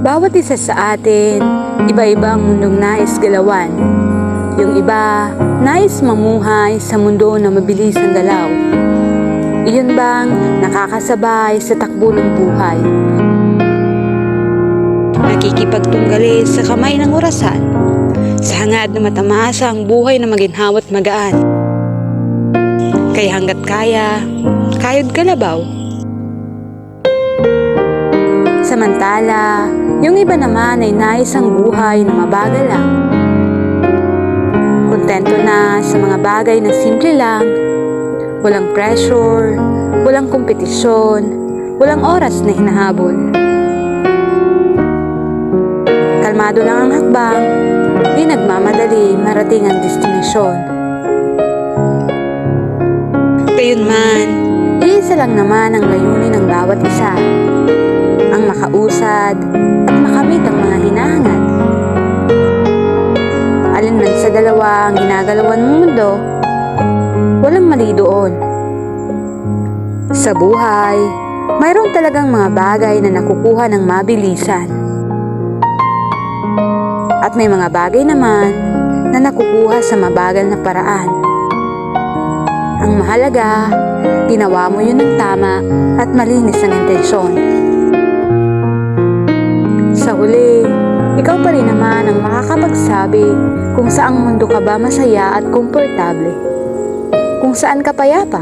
Bawat isa sa atin, iba-ibang mundong nais galawan. Yung iba, nais mamuhay sa mundo na mabilis ang galaw. Iyon bang nakakasabay sa takbo ng buhay? Nakikipagtunggali sa kamay ng orasan, sa hangad na matamasa ang buhay na maginhawa't magaan. Kaya hanggat kaya, kayod kalabaw. Samantala, yung iba naman ay nais ang buhay na mabagal lang. Kontento na sa mga bagay na simple lang, walang pressure, walang kompetisyon, walang oras na hinahabol. Kalmado lang ang hakbang, di nagmamadali marating ang destinasyon. Gayunman, iisa lang naman ang layunin ng bawat isa, ang makausad at makamit ang mga hinahangad. Alin man sa dalawa ang ginagalawan mong mundo, walang mali doon. Sa buhay, mayroon talagang mga bagay na nakukuha ng mabilisan. At may mga bagay naman na nakukuha sa mabagal na paraan. Ang mahalaga, ginawa mo yun ng tama at malinis ang intensyon. Sa huli, ikaw pa rin naman ang makakapagsabi kung saang mundo ka ba masaya at komportable. Kung saan ka payapa.